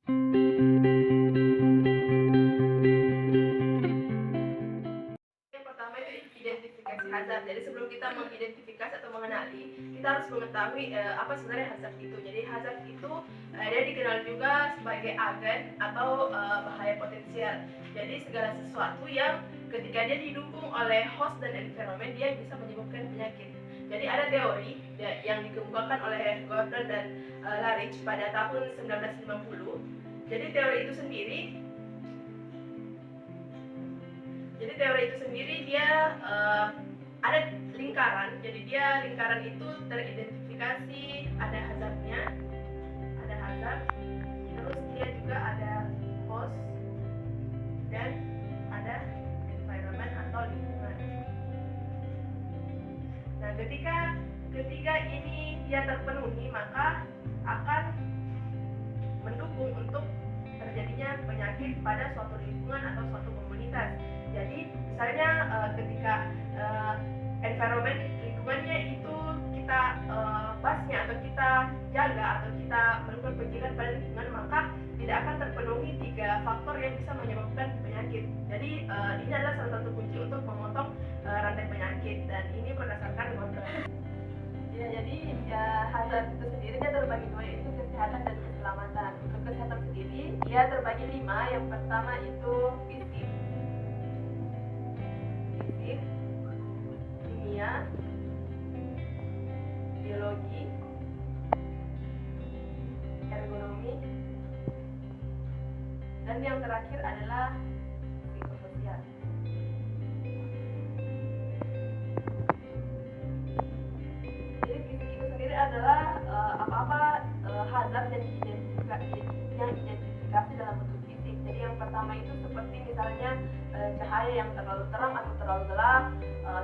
Yang pertama itu identifikasi hazard. Jadi sebelum kita mengidentifikasi atau mengenali, kita harus mengetahui apa sebenarnya hazard itu. Jadi hazard itu dia dikenal juga sebagai agen atau bahaya potensial. Jadi segala sesuatu yang ketika dia didukung oleh host dan environment, dia bisa menyebabkan penyakit. Jadi ada teori yang dikemukakan oleh Gordon dan Lariche pada tahun 1950. Jadi teori itu sendiri dia ada lingkaran. Jadi dia lingkaran itu teridentifikasi ada hazardnya, ada hazard, terus dia juga ada host dan ada environment atau lingkungan. Nah, ketika ini dia terpenuhi, maka akan mendukung untuk terjadinya penyakit pada suatu lingkungan atau suatu komunitas. Jadi misalnya ketika environment lingkungannya itu kita basnya atau kita jaga atau kita melakukan pencegahan pada lingkungan, maka tidak akan terpenuhi 3 faktor yang bisa menyebabkan penyakit. Jadi ini adalah salah satu kunci untuk memotong rantai penyakit, dan ini berdasarkan Gordon. Ya, jadi hazard itu sendiri dia terbagi dua, yaitu kesehatan dan keselamatan. Untuk kesehatan sendiri dia terbagi 5. Yang pertama itu fisik, kimia, biologi, ergonomi, dan yang terakhir adalah psikososial. Jadi fisik itu sendiri adalah apa-apa hazard yang identifikasi dalam bentuk fisik. Jadi yang pertama itu seperti misalnya cahaya yang terlalu terang atau terlalu gelap,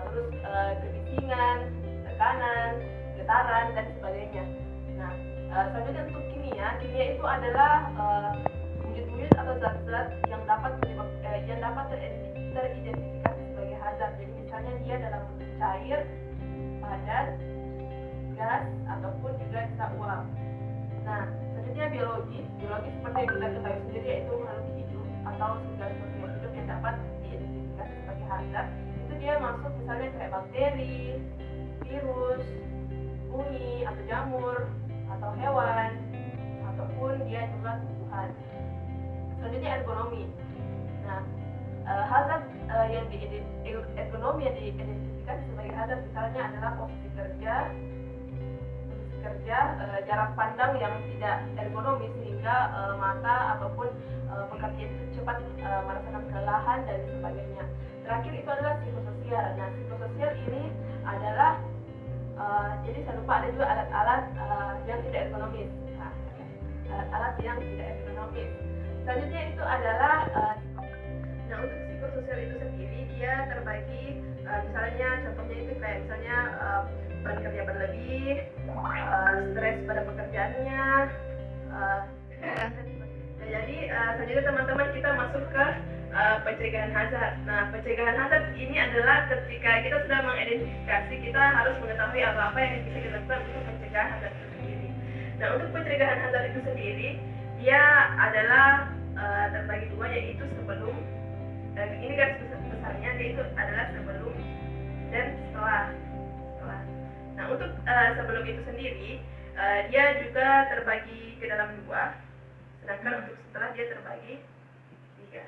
terus kebisingan, tekanan, getaran, dan sebagainya. Nah, selanjutnya untuk kimia itu adalah wujud-wujud atau zat-zat yang dapat teridentifikasi sebagai hazard. Jadi misalnya dia dalam bentuk cair, padat, gas, ataupun juga bisa uap. Nah, selanjutnya biologi seperti yang kita ketahui sendiri, yaitu makhluk hidup atau segala sesuatu yang hidup yang dapat diidentifikasi sebagai hazard. Itu dia masuk misalnya kayak bakteri, virus, fungi atau jamur atau hewan, ataupun dia juga tumbuhan. Selanjutnya ergonomi. Nah, hazard yang diidentifikasi sebagai hazard misalnya adalah posisi kerja, jarak pandang yang tidak ergonomis sehingga mata ataupun pekerja itu cepat merasakan kelelahan dan sebagainya. Terakhir itu adalah psikososial. Nah, psikososial ini adalah jadi saya lupa, ada juga alat-alat yang tidak ergonomis. Alat-alat yang tidak ergonomis. Selanjutnya itu adalah nah, untuk psikososial itu sendiri dia terbagi misalnya contohnya itu kayak misalnya beban kerja berlebih, stres pada pekerjaannya. Jadi selanjutnya teman-teman kita masuk ke pencegahan hazard. Nah, pencegahan hazard ini adalah ketika kita sudah mengidentifikasi, kita harus mengetahui apa-apa yang bisa kita lakukan untuk pencegahan hazard itu sendiri. Nah, untuk pencegahan hazard itu sendiri dia adalah terbagi 2, yaitu sebelum, ini garis besarnya yaitu adalah sebelum dan setelah. Nah, untuk sebelum itu sendiri dia juga terbagi ke dalam 2, sedangkan untuk setelah dia terbagi 3.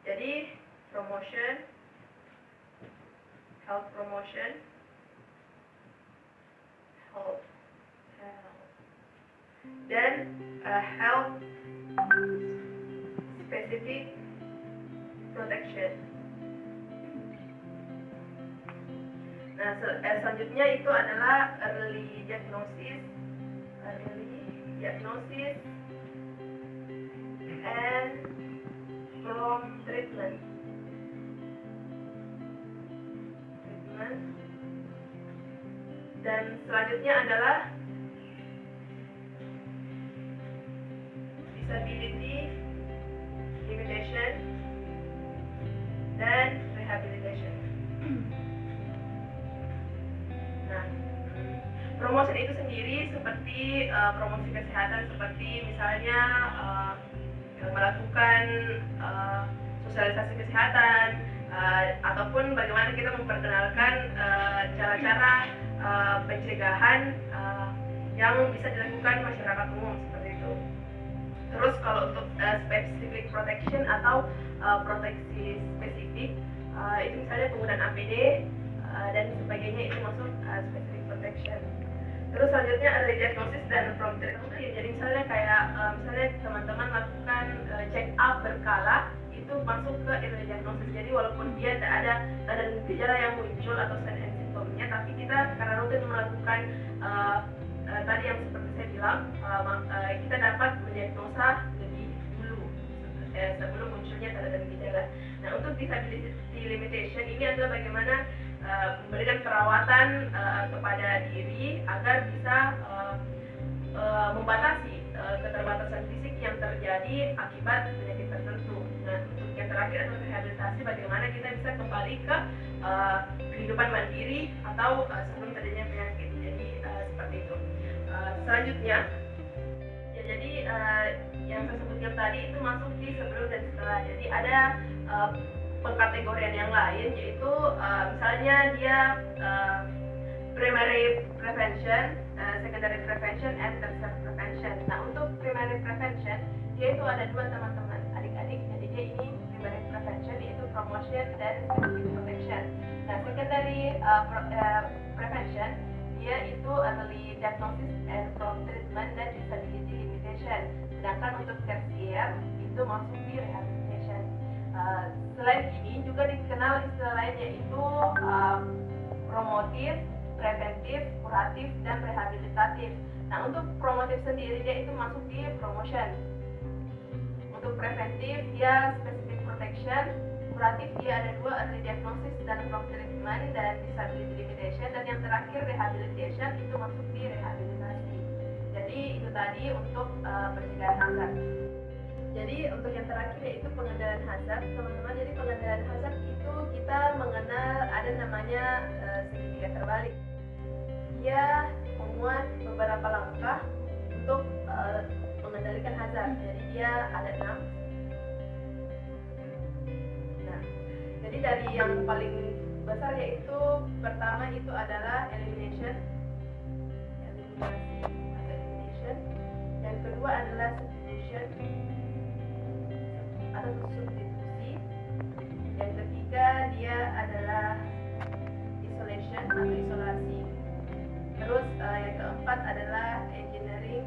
Jadi health promotion, dan health specific protection. Nah, selanjutnya itu adalah early diagnosis and prompt treatment. Dan selanjutnya adalah disability limitation dan rehabilitation. Nah, promosi diagnosis itu sendiri seperti promosi kesehatan, seperti misalnya melakukan sosialisasi kesehatan, ataupun bagaimana kita memperkenalkan cara-cara pencegahan yang bisa dilakukan masyarakat umum seperti itu. Terus kalau untuk specific protection atau proteksi spesifik, itu misalnya penggunaan APD dan sebagainya, itu masuk specific protection. Terus selanjutnya ada diagnosis dan prompt treatment. Jadi misalnya kayak misalnya teman-teman lakukan check up berkala, itu masuk ke early diagnosis. Jadi walaupun dia tidak ada tanda dan gejala yang muncul atau sign and symptomnya, tapi kita karena rutin melakukan tadi yang seperti saya bilang, kita dapat mendiagnosa lebih dulu sebelum munculnya tanda dan gejala. Nah, untuk disability limitation ini adalah bagaimana memberikan perawatan kepada diri agar bisa membatasi keterbatasan fisik yang terjadi akibat penyakit tertentu. Nah, untuk yang terakhir adalah rehabilitasi, bagaimana kita bisa kembali ke kehidupan mandiri atau sebelum terjadinya penyakit. Jadi seperti itu. Selanjutnya, ya, jadi yang saya sebutkan tadi itu masuk di sebelum dan setelah. Jadi ada pengkategorian yang lain, yaitu misalnya dia primary prevention, secondary prevention, and tertiary prevention. Nah, untuk primary prevention, dia itu ada dua teman-teman adik-adik. Jadi dia ini primary prevention, yaitu promotion dan specific protection. Nah, secondary prevention, dia itu early diagnosis and prompt treatment dan disability limitation. Sedangkan untuk tertiary itu masuk di rehabilitation. Selain ini juga dikenal istilah lain, yaitu promotif, preventif, kuratif, dan rehabilitatif. Nah, untuk promotif sendiri dia itu masuk di promotion. Untuk preventif dia specific protection, kuratif dia ada dua, early diagnosis dan prompt treatment dan disability limitation, dan yang terakhir rehabilitation itu masuk di rehabilitasi. Jadi itu tadi untuk pencegahan hazard. Jadi untuk yang terakhir yaitu pengendalian hazard, teman-teman. Jadi pengendalian hazard itu kita mengenal ada namanya segitiga terbalik. Dia memuat beberapa langkah untuk mengendalikan hazard. Jadi dia ada 6. Nah, jadi dari yang paling besar yaitu pertama itu adalah eliminasi atau elimination. Yang kedua adalah substitution atau substitusi. Yang ketiga dia adalah isolation atau isolasi. Terus yang keempat adalah engineering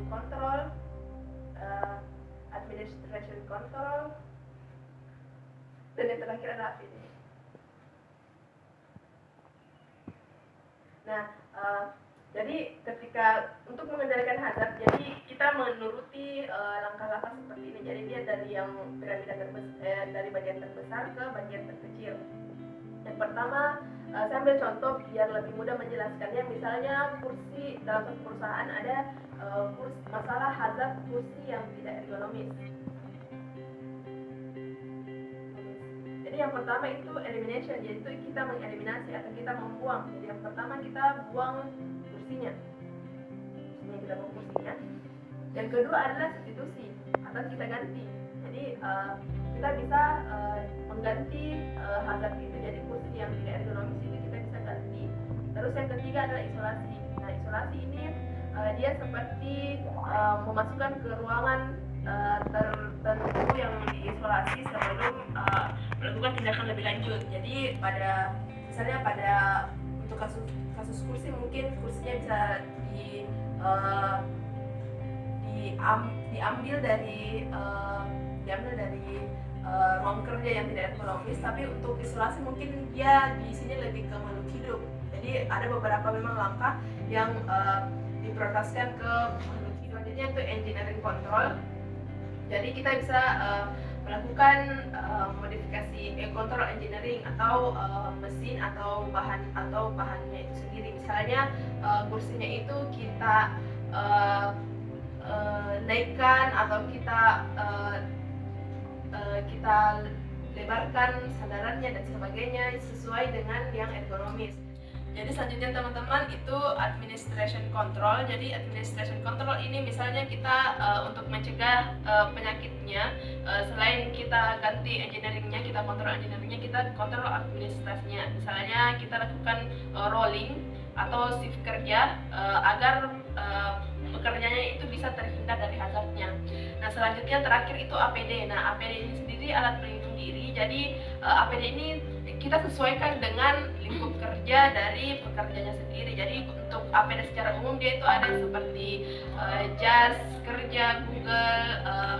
control, administration control, dan yang terakhir adalah APD. Nah, jadi ketika untuk mengendalikan hazard, jadi kita menuruti langkah-langkah seperti ini. Jadi dia dari yang piramida dari bagian terbesar ke bagian terkecil. Yang pertama, saya ambil contoh biar lebih mudah menjelaskannya. Misalnya kursi dalam satu perusahaan ada masalah hazard kursi yang tidak ergonomis. Jadi yang pertama itu elimination, yaitu kita mengeliminasi atau kita membuang. Jadi yang pertama kita buang kursinya, kita buang kursinya. Yang kedua adalah substitusi atau kita ganti. Jadi kita bisa mengganti hazard itu jadi kursi yang tidak ergonomis, itu kita bisa ganti. Terus yang ketiga adalah isolasi. Nah, isolasi ini dia seperti memasukkan ke ruangan tertentu yang diisolasi sebelum melakukan tindakan lebih lanjut. Jadi misalnya pada untuk kasus kursi, mungkin kursinya bisa diambil dari ruang kerja yang tidak ergonomis, tapi untuk isolasi mungkin dia di sini lebih ke makhluk hidup. Jadi ada beberapa memang langkah yang diprioritaskan ke makhluk hidup. Selanjutnya itu engineering control. Jadi kita bisa melakukan modifikasi control engineering atau mesin atau bahannya itu sendiri. Misalnya kursinya itu kita naikkan atau kita lebarkan sandarannya dan sebagainya sesuai dengan yang ergonomis. Jadi selanjutnya teman-teman itu administration control. Jadi administration control ini misalnya kita untuk mencegah penyakitnya, selain kita ganti engineeringnya, kita kontrol engineeringnya, kita kontrol administrasinya. Misalnya kita lakukan rolling atau shift kerja agar pekerjaannya itu bisa terhindar dari hazardnya. Nah selanjutnya terakhir itu APD. Nah APD ini sendiri alat pelindung diri. Jadi APD ini kita sesuaikan dengan lingkup kerja dari pekerjanya sendiri. Jadi untuk APD secara umum dia itu ada seperti jas kerja, Google,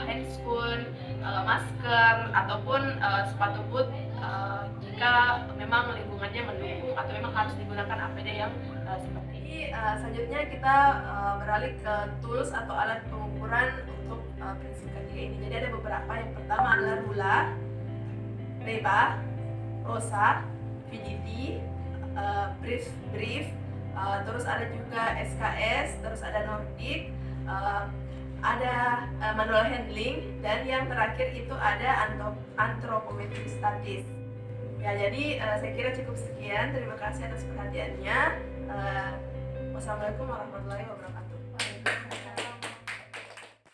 handscoon, masker ataupun sepatu boot jika memang lingkungannya mendukung atau memang harus digunakan APD yang seperti ini. Selanjutnya kita beralih ke tools atau alat pengukuran untuk prinsip ketiga ini. Jadi ada beberapa. Yang pertama adalah ruler, reba, rosa, VDT, brief, terus ada juga SKS, terus ada Nordic, ada manual handling, dan yang terakhir itu ada anthropometry statis. Ya, jadi saya kira cukup sekian. Terima kasih atas perhatiannya. Wassalamualaikum warahmatullahi wabarakatuh.